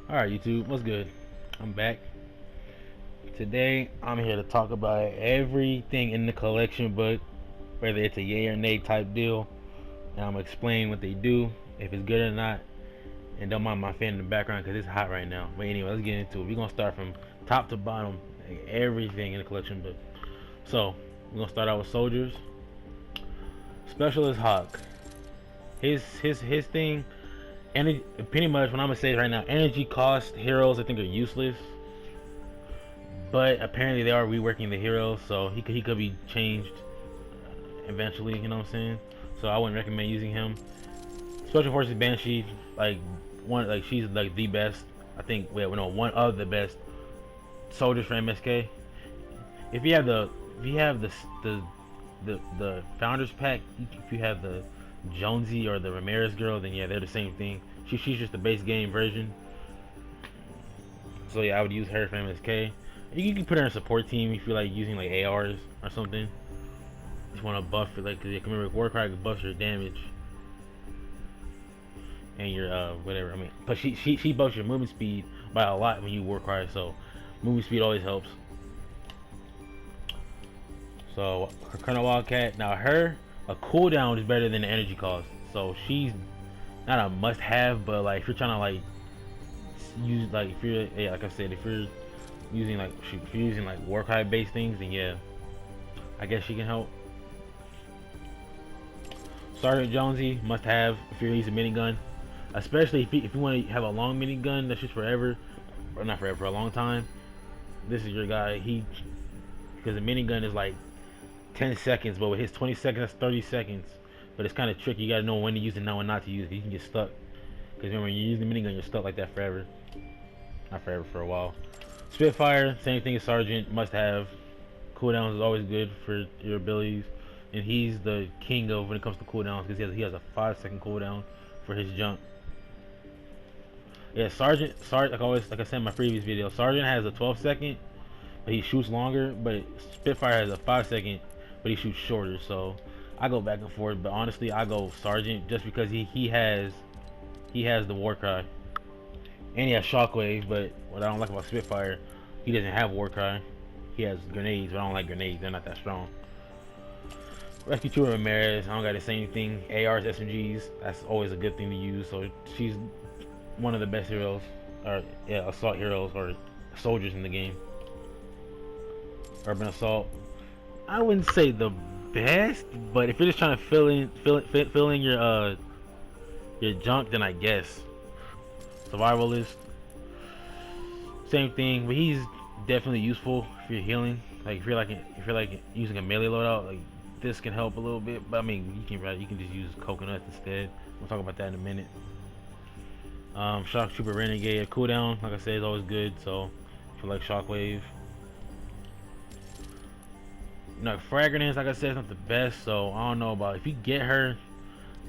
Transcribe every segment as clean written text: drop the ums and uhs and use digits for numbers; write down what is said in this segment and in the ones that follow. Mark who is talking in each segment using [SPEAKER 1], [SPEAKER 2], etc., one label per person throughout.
[SPEAKER 1] Alright, YouTube, what's good? I'm back. Today, I'm here to talk about everything in the collection book, whether it's a yay or nay type deal, and I'm gonna explain what they do, if it's good or not, and don't mind my fan in the background because it's hot right now. But anyway, let's get into it. We're gonna start from top to bottom, like everything in the collection book. So, we're gonna start out with soldiers. Specialist Hawk. His thing, and pretty much what I'm gonna say right now, energy cost heroes I think are useless. But apparently they are reworking the hero, so he could be changed eventually. You know what I'm saying? So I wouldn't recommend using him. Special Forces Banshee, like she's like the best. I think one of the best soldiers for MSK. If you have the founders pack, if you have the Jonesy or the Ramirez girl, then yeah, they're the same thing. She's just the base game version. So yeah, I would use her for MSK. You can put her in a support team if you like using like ARs or something. Just want to buff it, like, cause you can remember Warcry buffs your damage and your whatever. I mean, but she buffs your movement speed by a lot when you Warcry, so movement speed always helps. So her Colonel Wildcat, now her a cooldown is better than the energy cost. So she's not a must-have, but like if you're trying to like use like if you're yeah, like I said, if you're using like if you're using like Warcry based things, then yeah, I guess she can help. Sergeant Jonesy must have if you're using minigun, especially if you want to have a long minigun that's just forever, or not forever, for a long time. This is your guy. Because the minigun is like 10 seconds, but with his 20 seconds, that's 30 seconds. But it's kind of tricky. You gotta know when to use it, now when not to use it. You can get stuck. Because when you use the minigun, you're stuck like that forever. Not forever, for a while. Spitfire, same thing as Sergeant, must have. Cooldowns is always good for your abilities. And he's the king of when it comes to cooldowns because he has a 5-second cooldown for his jump. Yeah, Sergeant, like I said in my previous video, Sergeant has a 12-second, but he shoots longer. But Spitfire has a 5-second, but he shoots shorter. So I go back and forth, but honestly, I go Sergeant just because he has the Warcry. And he has Shockwave, but what I don't like about Spitfire, he doesn't have Warcry. He has grenades, but I don't like grenades. They're not that strong. Rescue Trooper Ramirez, I don't gotta say anything. ARs, SMGs, that's always a good thing to use. So she's one of the best heroes, or yeah, assault heroes or soldiers in the game. Urban Assault, I wouldn't say the best, but if you're just trying to fill in your junk, then I guess. Survivalist, same thing, but he's definitely useful if you're healing. Like if you're like using a melee loadout, like this can help a little bit. But I mean, you can just use coconuts instead. We'll talk about that in a minute. Shock Trooper Renegade cooldown, like I said, is always good. So if you like Shockwave, frag grenades, like I said, is not the best. So I don't know about if you get her.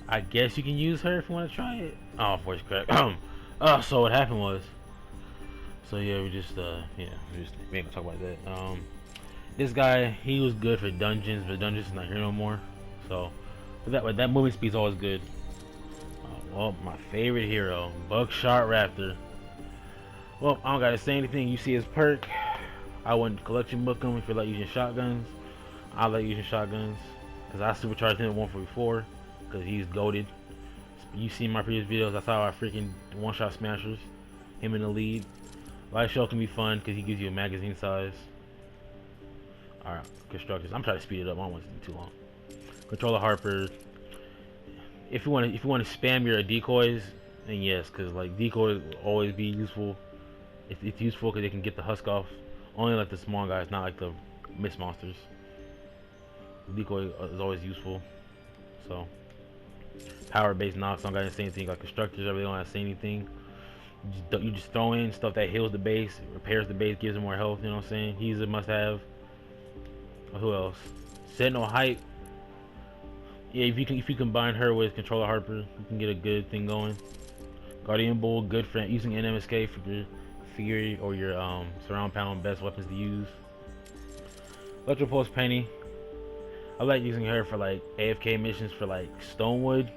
[SPEAKER 1] I guess you can use her if you want to try it. Oh, voice crack. So what happened was, so yeah, we ain't gonna talk about that. This guy, he was good for dungeons, but dungeons is not here no more. So, but that movement speed's always good. Well, my favorite hero, Buckshot Raptor. Well, I don't gotta say anything. You see his perk. I wouldn't collection book him if you like using shotguns. I like using shotguns because I supercharged him at 144 because he's goated. You see my previous videos, that's how I freaking one-shot smashers. Him in the lead. Light shell can be fun because he gives you a magazine size. Alright, constructors. I'm trying to speed it up. I don't want it to be too long. Controller Harper. If you want to spam your decoys, then yes, because like decoys will always be useful. It's useful because they can get the husk off. Only like the small guys, not like the mist monsters. Decoy is always useful. So power-based knocks. I don't gotta say anything. Like constructors, I really don't have to say anything. You just throw in stuff that heals the base, repairs the base, gives them more health. You know what I'm saying? He's a must-have. Who else? Sentinel Hype. Yeah, if you combine her with Controller Harper, you can get a good thing going. Guardian Bull, good for using NMSK for your Fury or your surround panel, best weapons to use. Electro Pulse Penny. I like using her for like AFK missions for like Stonewood.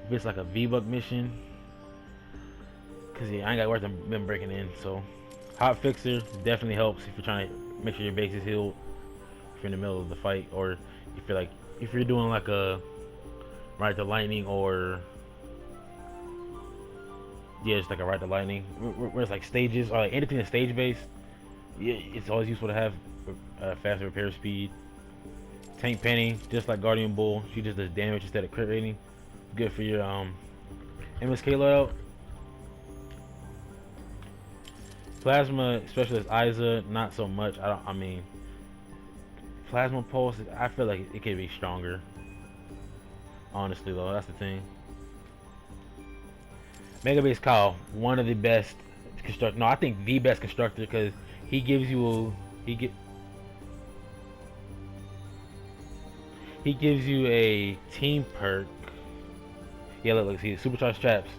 [SPEAKER 1] If it's like a V-Buck mission, Cause yeah, I ain't got worth them breaking in. So hot fixer definitely helps if you're trying to make sure your base is healed if you're in the middle of the fight, or if you're like if you're doing like a ride the lightning, or yeah, it's like a ride the lightning where it's like stages or like anything that's stage based. Yeah, it's always useful to have faster repair speed. Tank Penny, just like Guardian Bull, she just does damage instead of crit rating. Good for your MSK loadout. Plasma Specialist Isa, not so much. I mean, Plasma Pulse, I feel like it could be stronger. Honestly, though, that's the thing. Mega Base Kyle, one of the best constructor. No, I think the best constructor because he gives you he gives you a team perk. Yeah, look, see, supercharged traps.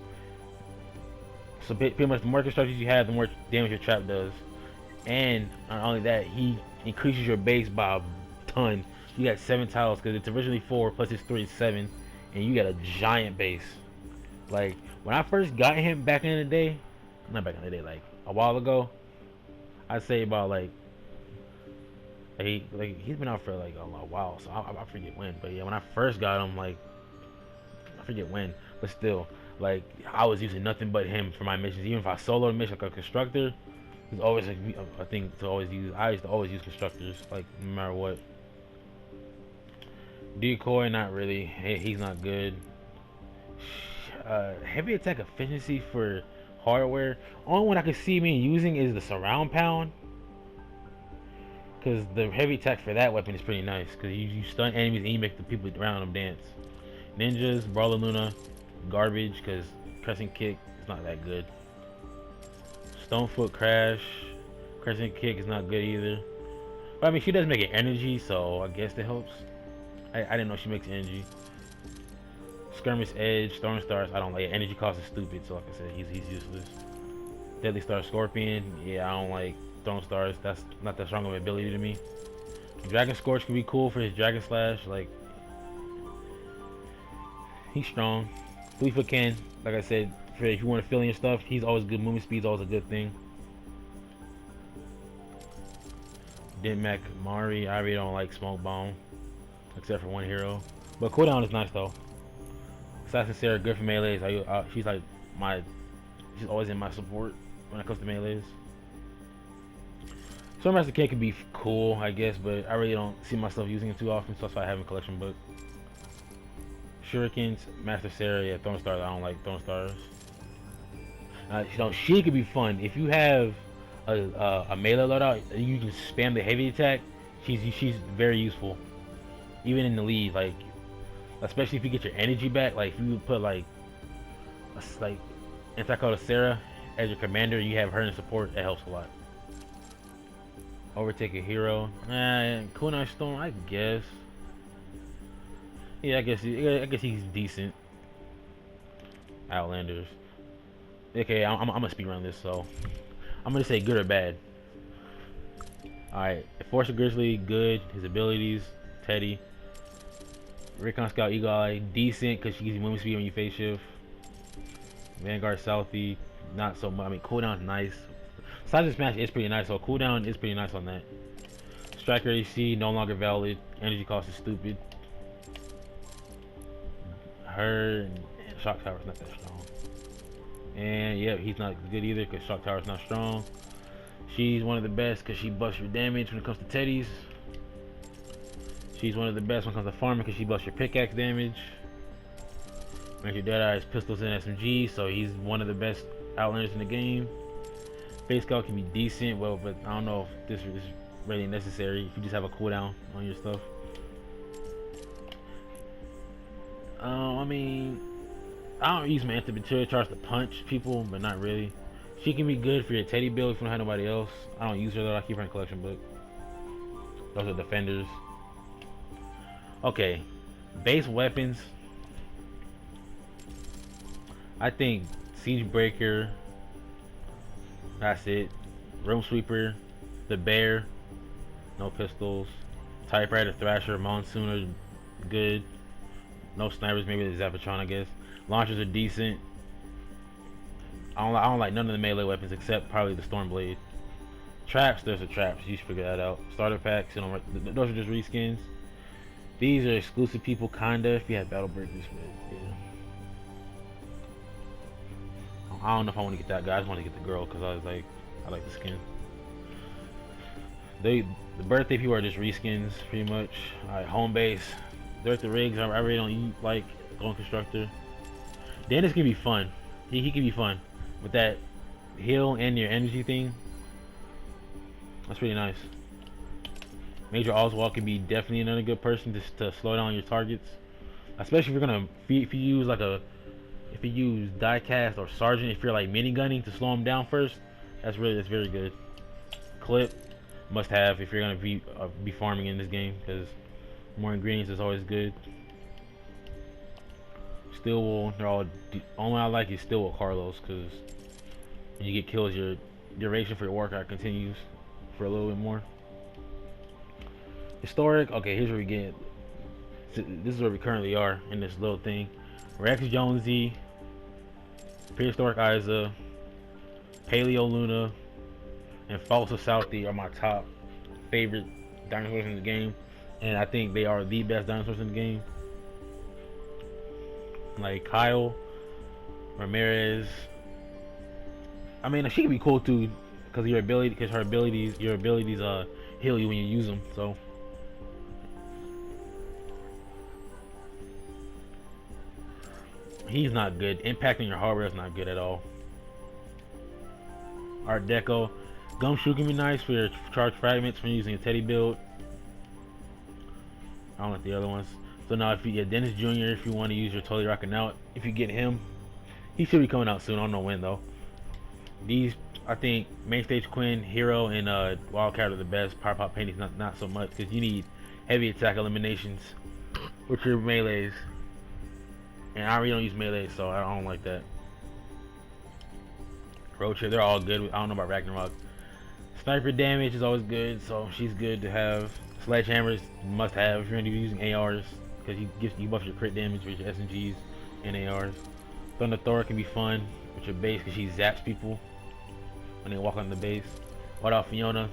[SPEAKER 1] So pretty much the more constructors you have, the more damage your trap does. And not only that, he increases your base by a ton. You got 7 tiles because it's originally 4 plus it's 3 is 7, and you got a giant base. Like when I first got him back in the day, not back in the day, like a while ago, I'd say about like he's been out for like a while, so I forget when. But yeah, when I first got him, like I forget when, but still, like I was using nothing but him for my missions. Even if I solo a mission like a constructor, there's always like a thing to always use. I used to always use constructors, like no matter what. Decoy, not really. He's not good. Heavy attack efficiency for hardware. Only one I can see me using is the surround pound. Because the heavy attack for that weapon is pretty nice. Because you stun enemies and you make the people around them dance. Ninjas, Brawler Luna, garbage. Because Crescent Kick is not that good. Stonefoot Crash, Crescent Kick is not good either. But I mean, she does make it energy, so I guess that helps. I didn't know she makes energy. Skirmish Edge, Storm Stars, I don't like it. Energy cost is stupid, so like I said, he's useless. Deadly Star Scorpion, yeah, I don't like Storm Stars. That's not that strong of an ability to me. Dragon Scorch could be cool for his Dragon Slash, like he's strong. 3-foot can, like I said, for if you want to fill in your stuff, he's always good. Movement speed's always a good thing. Denmac Mari, I really don't like Smoke Bomb, except for one hero. But cooldown is nice though. Assassin Sarah, good for melees. She's like she's always in my support when it comes to melees. Swordmaster K can be cool, I guess, but I really don't see myself using it too often, so that's why I have a collection book. Shurikens, Master Sarah, yeah, Throne Stars, I don't like Throne Stars. You know, she could be fun. If you have a melee loadout, you can spam the heavy attack, she's very useful. Even in the lead, like, especially if you get your energy back, like if you put like Anti-Code Sarah as your commander, you have her in support, that helps a lot. Overtake a hero, Kunai Storm, I guess. Yeah, I guess he's decent. Outlanders. Okay, I'm gonna speed run this, so I'm gonna say good or bad. Alright, Force of Grizzly, good. His abilities, Teddy. Recon Scout Eagle Eye, decent because she gives you movement speed when you face shift. Vanguard Southie, not so much. I mean, cooldown's nice. Seismic Smash is pretty nice, so cooldown is pretty nice on that. Striker AC, no longer valid. Energy cost is stupid. Her and Shock Tower's not that strong. And yeah, he's not good either because Shock Tower's not strong. She's one of the best because she buffs your damage when it comes to Teddies. She's one of the best when it comes to farming because she buffs your pickaxe damage. Makes your Deadeye's pistols and SMGs, so he's one of the best Outlanders in the game. Face Scout can be decent, well, but I don't know if this is really necessary if you just have a cooldown on your stuff. I mean, I don't use my anti-material charge to punch people, but not really. She can be good for your Teddy build if you don't have nobody else. I don't use her though, I keep her in collection book. Those are defenders. Okay, base weapons. I think Siege Breaker, that's it. Room Sweeper, the Bear, no pistols. Typewriter, Thrasher, Monsoon are good. No snipers, maybe the Zapatron, I guess. Launchers are decent. I don't like none of the melee weapons except probably the storm blade. Traps, there's a traps. You should figure that out. Starter packs, you know, those are just reskins. These are exclusive people, kinda. If you have battle breakers, but yeah. I don't know if I want to get that guy. I just want to get the girl because I was like, I like the skin. The birthday people are just reskins, pretty much. All right, home base. They're at the rigs. I really don't like going constructor. Dennis can be fun. He can be fun with that heal and your energy thing. That's pretty nice. Major Oswald can be definitely another good person to slow down your targets, especially if you're gonna if you use like a if you use diecast or sergeant, if you're like minigunning to slow them down first. That's very good. Clip must have if you're gonna be farming in this game because more ingredients is always good. Steel wool, they're all only I like is steel wool Carlos because when you get kills, your duration for your workout continues for a little bit more. Historic, okay, here's where we get. This is where we currently are in this little thing. Rex Jonesy, Prehistoric Isa, Paleo Luna, and Falsa Southie are my top favorite dinosaurs in the game, and I think they are the best dinosaurs in the game. Like Kyle, Ramirez. I mean, she can be cool too, because her abilities heal you when you use them. So. He's not good. Impacting your hardware is not good at all. Art Deco. Gumshoe can be nice for your charge fragments when using a Teddy build. I don't like the other ones. So now if you get Dennis Jr., if you want to use your Totally Rockin' Out, if you get him, he should be coming out soon. I don't know when though. These, I think, Mainstage Quinn, Hero, and Wildcat are the best. Power Pop Penny's not so much because you need heavy attack eliminations with your melees. And I really don't use melee, so I don't like that. Road Trip, they're all good. I don't know about Ragnarok. Sniper damage is always good, so she's good to have. Sledgehammers must have if you're going to be using ARs, because you buff your crit damage with your SMGs and ARs. Thunder Thor can be fun with your base because she zaps people when they walk on the base. White Off Fiona,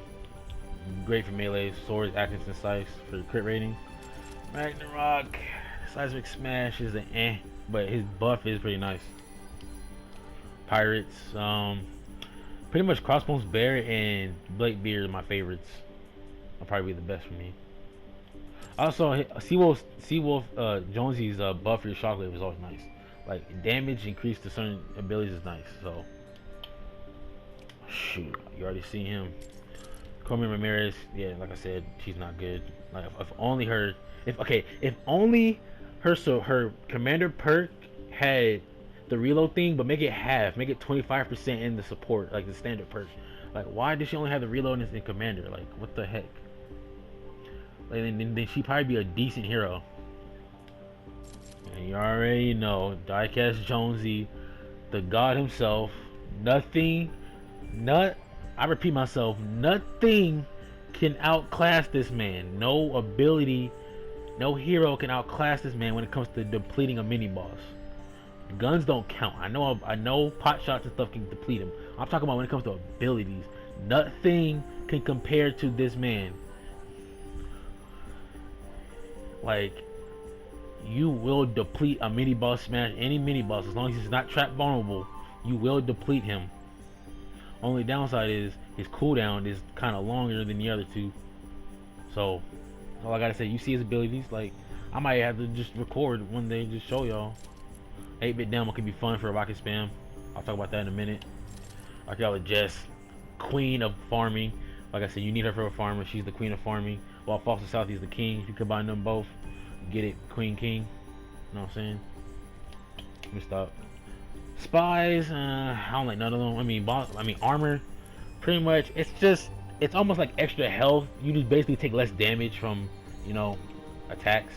[SPEAKER 1] great for melee. Swords, Atkinson, Scythe for your crit rating. Ragnarok, Seismic Smash is an but his buff is pretty nice. Pirates, pretty much Crossbones Bear and Blakebeard are my favorites. Will probably be the best for me. Also, Seawolf Jonesy's buff for your shock wave is always nice. Like damage increased to certain abilities is nice. So shoot, you already seen him. Carmen Ramirez, yeah, like I said, she's not good. Like if only her, if only her commander perk had the reload thing, but make it half, make it 25% in the support, like the standard perk. Like why does she only have the reload in commander? Like what the heck? Like then she'd probably be a decent hero. And you already know, Diecast Jonesy, the god himself. I repeat myself, nothing can outclass this man. No ability, no hero can outclass this man when it comes to depleting a mini boss. Guns don't count. I know pot shots and stuff can deplete him. I'm talking about when it comes to abilities. Nothing can compare to this man. Like, you will deplete a mini boss smash, any mini boss, as long as he's not trap vulnerable, you will deplete him. Only downside is his cooldown is kind of longer than the other two. So, all I gotta say, you see his abilities. Like, I might have to just record one day and just show y'all. 8-bit demo can be fun for a rocket spam. I'll talk about that in a minute. Archaeologist Jess, queen of farming. Like I said, you need her for a farmer. She's the queen of farming. While Foster South is the king. If you combine them both, get it, queen, king. You know what I'm saying? Let me stop. Spies, I don't like none of them. I mean armor, pretty much. It's almost like extra health. You just basically take less damage from, you know, attacks.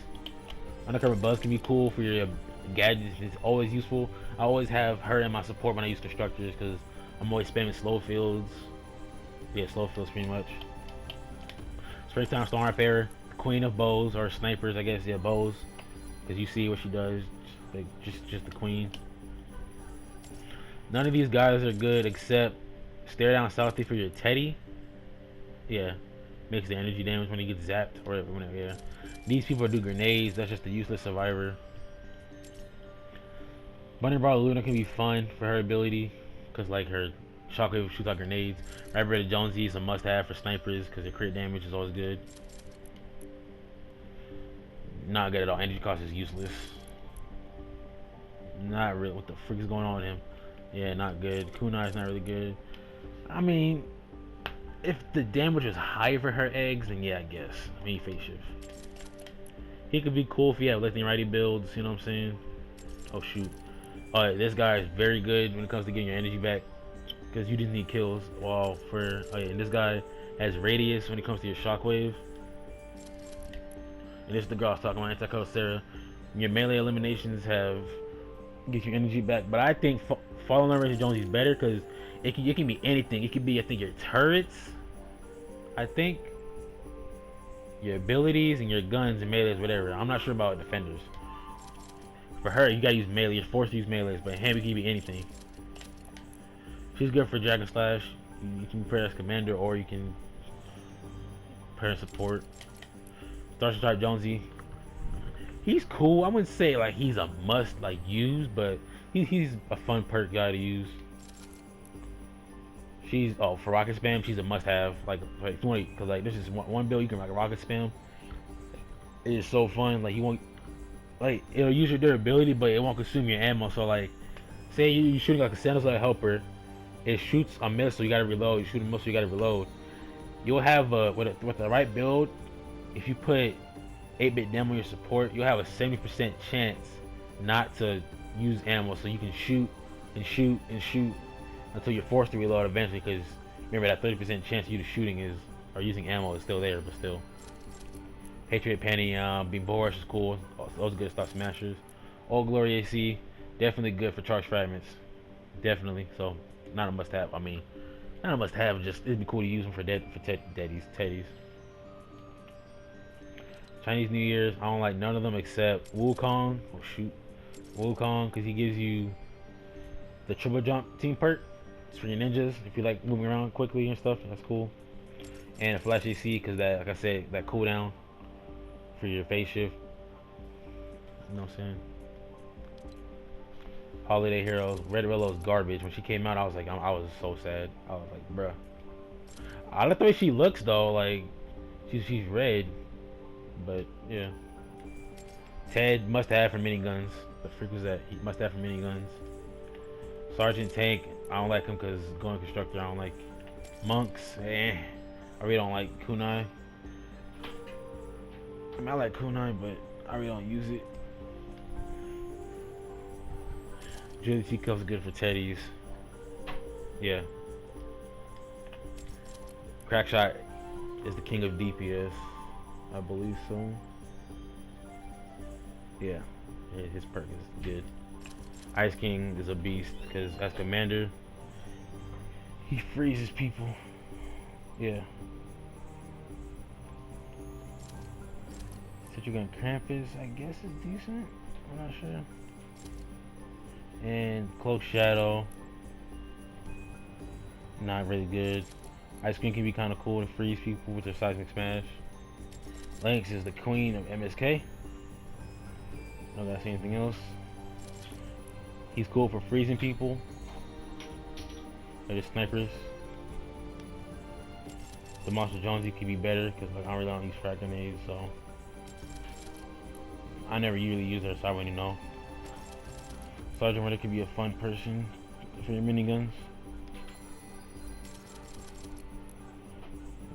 [SPEAKER 1] Undercover Buzz can be cool for your gadgets. It's always useful. I always have her in my support when I use constructors because I'm always spamming slow fields. Yeah, slow fields pretty much. Springtime Stormfarer, queen of bows or snipers, I guess. Yeah, bows, because you see what she does. Like just the queen. None of these guys are good except stare down Southie for your Teddy. Yeah, makes the energy damage when he gets zapped or whatever. Yeah, these people do grenades. That's just a useless survivor. Bunny Ball Luna can be fun for her ability, cause like her shockwave shoots out grenades. Rabbit Jonesy is a must-have for snipers, cause their crit damage is always good. Not good at all. Energy cost is useless. Not really. What the frick is going on with him? Yeah, not good. Kunai is not really good. I mean, if the damage was higher for her eggs, then yeah, I guess. I mean, face shift. He could be cool if he had left and righty builds. You know what I'm saying? Oh shoot. Alright, this guy is very good when it comes to getting your energy back, because you just need kills. While for and this guy has radius when it comes to your shockwave. And this is the girl I was talking about, Anti-Code Sarah. Your melee eliminations have get your energy back, but I think Fallen on Razor Jones is better because it can be anything. It could be, I think, your turrets. I think your abilities and your guns and melees, whatever. I'm not sure about defenders. For her, you gotta use melee. You're forced to use melees, but him, it can be anything. She's good for Dragon Slash. You can pair as commander, or you can pair as support. Starship Type Jonesy. He's cool. I wouldn't say like he's a must like use, but he's a fun perk guy to use. She's for rocket spam. She's a must-have. Like if you want, because like this is one build you can like rocket spam. It is so fun. Like you won't like it'll use your durability, but it won't consume your ammo. So like, say you're shooting like a Sandals helper, it shoots a missile. You gotta reload. You shoot a missile. You gotta reload. You'll have with the right build. If you put 8-bit demo on your support, you'll have a 70% chance not to use ammo, so you can shoot and shoot and shoot until you're forced to reload eventually, because remember that 30% chance of you shooting is or using ammo is still there, but still. Patriot Penny, being Boris is cool. Those are good stuff smashers. Old Glory AC, definitely good for charge fragments. Definitely. So not a must have. I mean, not a must have, just it'd be cool to use them for teddies. Chinese New Year's, I don't like none of them except Wukong. Oh shoot, Wukong, because he gives you the triple jump team perk. It's for your ninjas if you like moving around quickly and stuff. That's cool. And a flash AC, because that, like I said, that cooldown for your phase shift. You know what I'm saying? Holiday Heroes. Red Willow's garbage. When she came out, I was like, I was so sad. I was like, bruh. I like the way she looks though. Like she's red. But yeah, Ted must have for miniguns. The freak was that? He must have for miniguns. Sergeant Tank, I don't like him because going constructor. I don't like monks. I really don't like kunai. I mean, I like kunai, but I really don't use it. Julie Teacup's good for teddies. Yeah. Crackshot is the king of DPS. I believe so. Yeah, his perk is good. Ice King is a beast because as commander, he freezes people. Yeah. Citric Gun Krampus, I guess is decent. I'm not sure. And Cloak Shadow, not really good. Ice Cream can be kind of cool to freeze people with their seismic smash. Lynx is the queen of MSK. Don't gotta see anything else. He's cool for freezing people. They're just snipers. The Monster Jonesy could be better because like, I really don't use frag grenades, so I never usually use her, so I already know. Sergeant Ritter could be a fun person for your miniguns.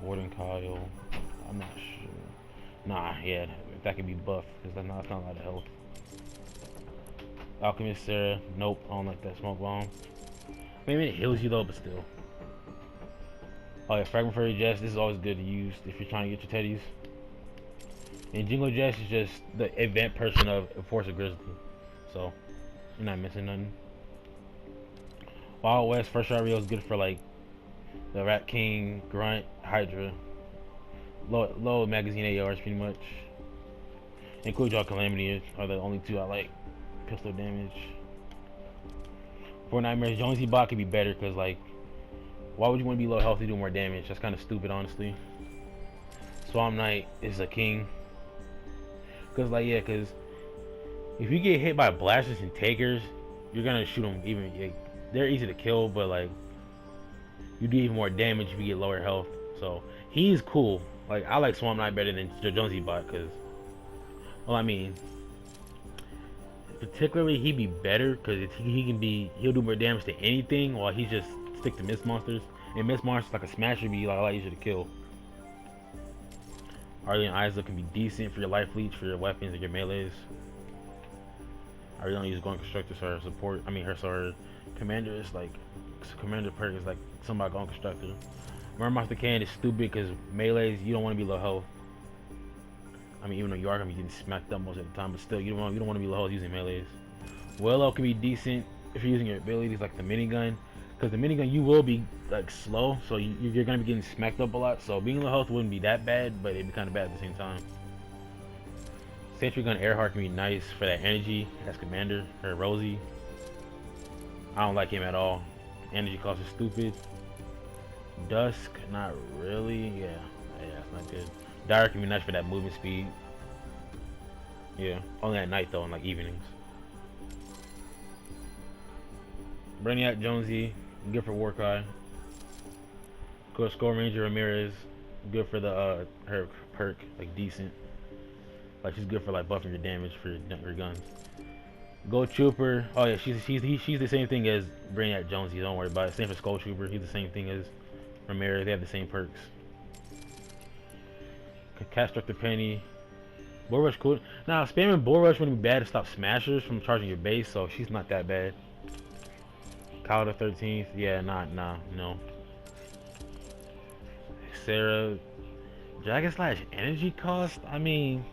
[SPEAKER 1] Warden Kyle, I'm not sure. Nah, yeah, that could be buff because that's not a lot of health. Alchemist Sarah, nope, I don't like that smoke bomb. Maybe it heals you though, but still. Oh yeah, Fragment Fairy Jess, this is always good to use if you're trying to get your teddies. And Jingle Jess is just the event person of Enforcer Grizzly, so you're not missing nothing. Wild West First Shot Reel is good for like the Rat King, Grunt, Hydra. Low magazine ARs pretty much. And Cool Draw Calamity are the only two I like. Pistol damage. Fortnite Mirrors, Jonesy bot could be better because like, why would you want to be low health to do more damage? That's kind of stupid, honestly. Swamp Knight is a king. Cause like yeah, cause if you get hit by blasters and takers, you're gonna shoot them even. Like, they're easy to kill, but like you do even more damage if you get lower health. So he's cool. Like I like Swamp Knight better than Jonesy bot, cause well I mean, particularly he'd be better because he'll do more damage to anything while he just stick to Mist Monsters. And Mist Monsters like a smasher be like a lot easier to kill. Arlene Isaac can be decent for your life leech, for your weapons, and your melees. I really don't use Going Constructors for her support. I mean, her commander is like, commander perk is like somebody Going Constructor. Murder Monster Can is stupid because melees, you don't want to be low health. I mean, even though you are going to be getting smacked up most of the time, but still, you don't want to be low health using melees. Willow can be decent if you're using your abilities like the minigun. Because the minigun, you will be like slow, so you're going to be getting smacked up a lot. So being low health wouldn't be that bad, but it'd be kind of bad at the same time. Sentry Gun Earhart can be nice for that energy as commander, or Rosie. I don't like him at all. Energy cost is stupid. Dusk, not really. Yeah, it's not good. Dire can be nice for that movement speed. Yeah, only at night though, in like evenings. Brainiac Jonesy, good for Warcry. Of course, Score Ranger Ramirez, good for the her perk, like decent. Like she's good for like buffing your damage for your guns. Gold Trooper, oh yeah, she's the same thing as Brainiac Jonesy. Don't worry about it. Same for Skull Trooper, he's the same thing as Ramirez. They have the same perks. Catstructor Penny, Bull Rush cool. Now spamming Bull Rush wouldn't be bad to stop smashers from charging your base, so she's not that bad. Kyle the 13th, yeah, no. Sarah, Dragon Slash energy cost. I mean,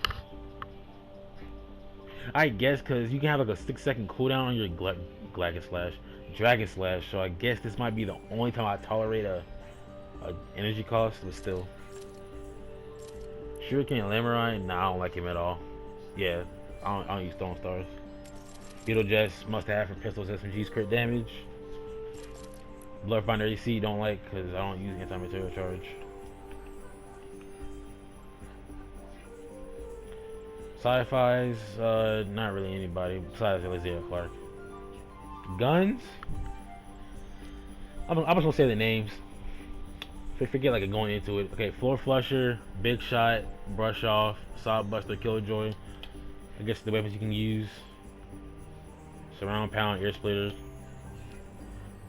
[SPEAKER 1] I guess because you can have like a 6-second cooldown on your Dragon Slash. So I guess this might be the only time I tolerate a energy cost, but still. Shuriken Lamurai, nah, I don't like him at all. Yeah, I don't use Stone Stars. Beetle Jets, must have for pistols, SMGs, crit damage. Bloodfinder AC, don't like because I don't use anti-material charge. Sci-Fi's, not really anybody besides Elysia Clark. Guns? I'm just gonna say the names. Forget like going into it. Okay, Floor Flusher, Big Shot, Brush Off, Sod Buster, Killjoy. I guess the weapons you can use. Surround Pound, Ear Splitters.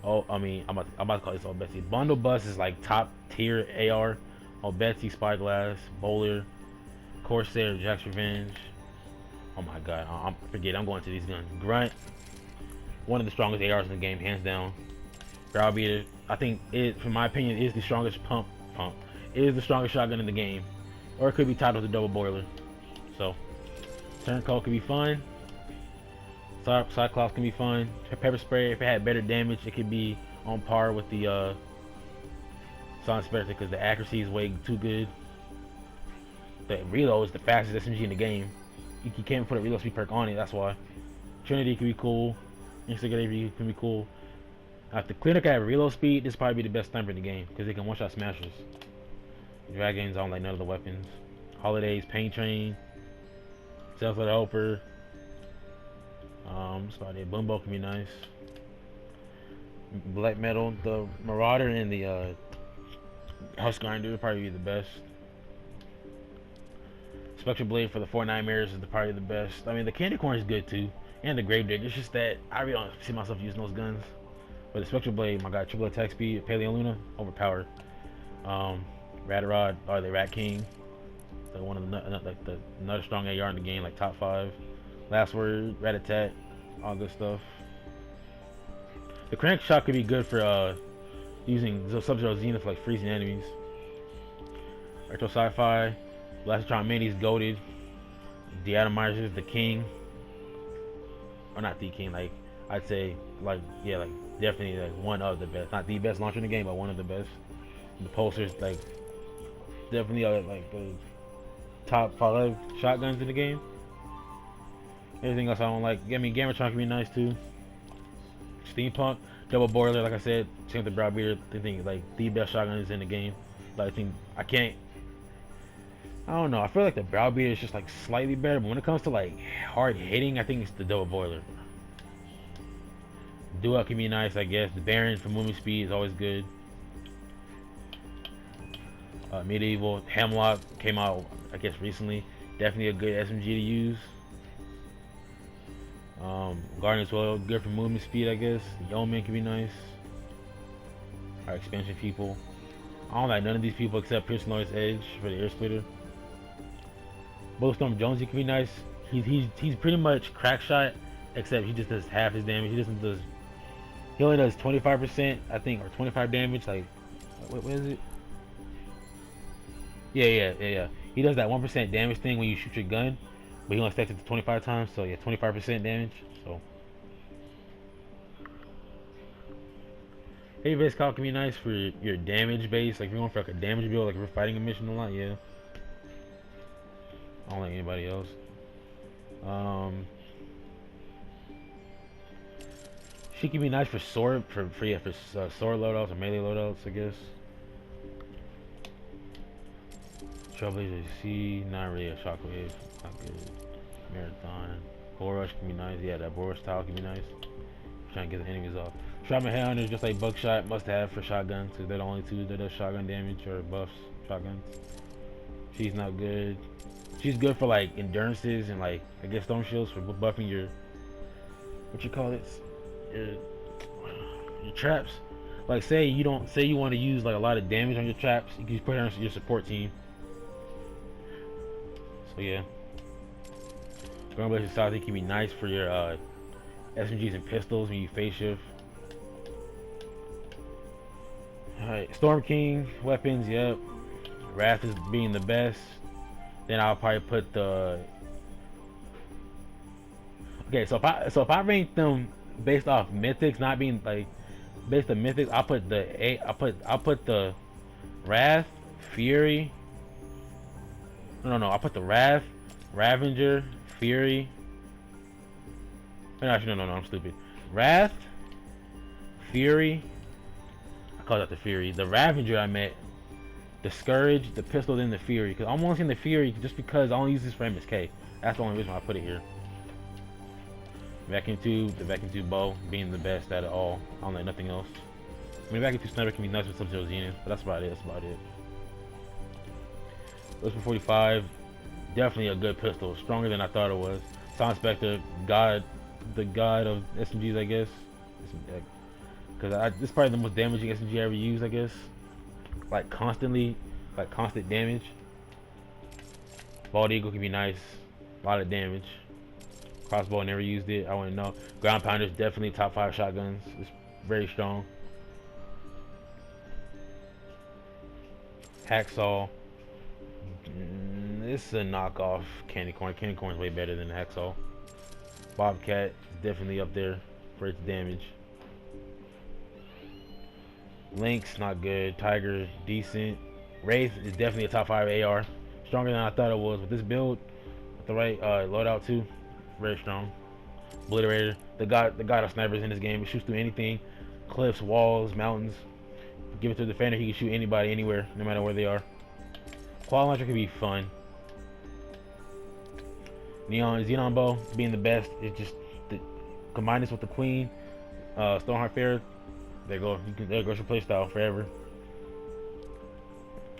[SPEAKER 1] Oh, I mean, I'm about to call this all Betsy. Bundle Bust is like top tier AR. Oh, Betsy, Spyglass, Bowler, Corsair, Jack's Revenge. Oh my god, I'm going to these guns. Grunt, one of the strongest ARs in the game, hands down. Browbeater, I think it, from my opinion, is the strongest pump. It is the strongest shotgun in the game. Or it could be tied with a double boiler. So, Turncoat could be fun. Cyclops can be fun. Pepper Spray, if it had better damage, it could be on par with the Silent Spectre because the accuracy is way too good. The reload is the fastest SMG in the game. You can't put a reload speed perk on it, that's why. Trinity can be cool. Instigate can be cool. If the Clinic had reload speed, this probably be the best sniper in the game because they can one-shot smashers. Dragons, I don't like none of the weapons. Holidays, Pain Train, Self-Led Helper. That's about it. Boombo can be nice. Black Metal, the Marauder, and the House Grinder would probably be the best. Spectre Blade for the Fortnite Mirrors is probably the best. I mean, the Candy Corn is good too, and the Gravedigger. It's just that I really don't see myself using those guns. But the Spectre Blade, my god, triple attack speed, Paleo Luna, overpowered. Ratarod, or the Rat King, so one of the another strong AR in the game, like top 5. Last Word, Rat-a-tat, all good stuff. The Crank Shot could be good for using Sub-Zero Zenith for like freezing enemies. Retro Sci-Fi, Blastron Mini's goated. The Atomizer is the king, or not the king. Like I'd say, like yeah, like definitely like one of the best. Not the best launcher in the game, but one of the best. The Pulsar's like definitely like the top 5 shotguns in the game. Everything else I don't like. I mean, Gamertron can be nice too. Steampunk, double boiler, like I said, same with the Browbeater. I think like the best shotgun is in the game. Like, I think I can't. I don't know. I feel like the Browbeater is just like slightly better, but when it comes to like hard hitting, I think it's the double boiler. Duo can be nice, I guess. The Baron for movement speed is always good. Medieval Hemlock came out, I guess, recently. Definitely a good SMG to use. Guardian as well, good for movement speed, I guess. Yeoman can be nice. Our expansion people. I don't like none of these people except Pierce Lawrence Edge for the air splitter. Bullstorm Jonesy can be nice. He's pretty much crack shot, except he just does half his damage. He only does 25%, I think, or 25 damage. Like, what is it? Yeah. He does that 1% damage thing when you shoot your gun, but he only stacks it to 25 times. So yeah, 25% damage. So heavy base call can be nice for your damage base. Like if you're going for like a damage build, like if you're fighting a mission a lot, yeah. I don't like anybody else. She can be nice for sword for sword loadouts or melee loadouts, I guess. Trailblazer C, not really a shockwave, not good. Marathon, Bull Rush can be nice. Yeah, that Bull Rush style can be nice. Trying to get the enemies off. Shotgun Headhunter is just like Buckshot, must have for shotguns, because they're the only two that does shotgun damage or buffs shotguns. She's not good. She's good for like endurances and like I guess storm shields for buffing your what you call it, your traps. Like say you want to use like a lot of damage on your traps, you can just put her on your support team. So yeah, Ground Blazer Salty can be nice for your SMGs and pistols when you phase shift. Alright, Storm King weapons, yep. Wrath is being the best. Then I'll probably put the. Okay, so if I rank them based off mythics, not being like based on mythics, I'll put the Wrath, Fury. No, I'll put the Wrath, Ravager, Fury. No, actually, no, I'm stupid. Wrath, Fury. I call that the Fury. The Ravager I meant. The Scourge, the pistol, then the Fury. Because I'm only using the Fury just because I only use this for MSK. That's the only reason why I put it here. Vacuum Tube, the Vacuum Tube Bow being the best out of all. I don't like nothing else. I mean, Vacuum Tube Sniper can be nice with Sub-Zero Zenith, but that's about it. Whisper 45, definitely a good pistol. Stronger than I thought it was. Sound Spectre, the god of SMGs, I guess. Because this is probably the most damaging SMG I ever used, I guess. Like constant damage. Bald Eagle can be nice, a lot of damage. Crossbow, never used it, I wouldn't know. Ground Pounder's definitely top 5 shotguns. It's very strong. Hacksaw, this is a knockoff Candy Corn. Candy Corn's way better than the Hacksaw. Bobcat is definitely up there for its damage. Lynx, not good. Tiger, decent. Wraith is definitely a top 5 AR. Stronger than I thought it was with this build. With the right loadout too. Very strong. Obliterator, the god of snipers in this game. He shoots through anything. Cliffs, walls, mountains. Give it to the defender, he can shoot anybody, anywhere, no matter where they are. Quad launcher can be fun. Xenon bow being the best. It's just combine this with the Queen, Stoneheart Fair. There goes your playstyle forever.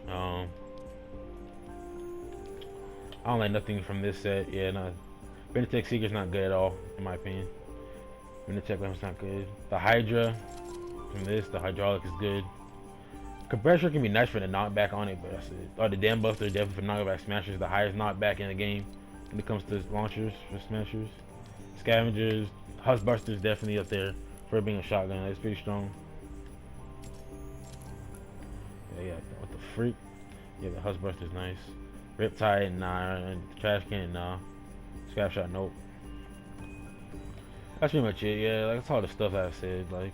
[SPEAKER 1] I don't like nothing from this set. Yeah, no. Benetech Seeker's not good at all, in my opinion. Benetech weapon's not good. The Hydra from this, the hydraulic is good. Compressor can be nice for the knockback on it, but that's it. Or the Dam Buster, definitely for knockback smashers. The highest knockback in the game when it comes to launchers for smashers. Scavengers, Huskbuster's definitely up there for being a shotgun. That's pretty strong. Yeah, what the freak? Yeah, the Huskbuster's nice. Riptide, nah. And Trash Can, nah. Scrap Shot, nope. That's pretty much it. Yeah, like that's all the stuff I said. Like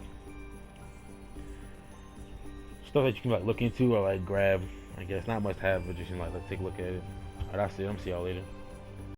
[SPEAKER 1] stuff that you can like look into or like grab. I guess not must have, but just like take a look at it. Alright, that's it. I'm see y'all later.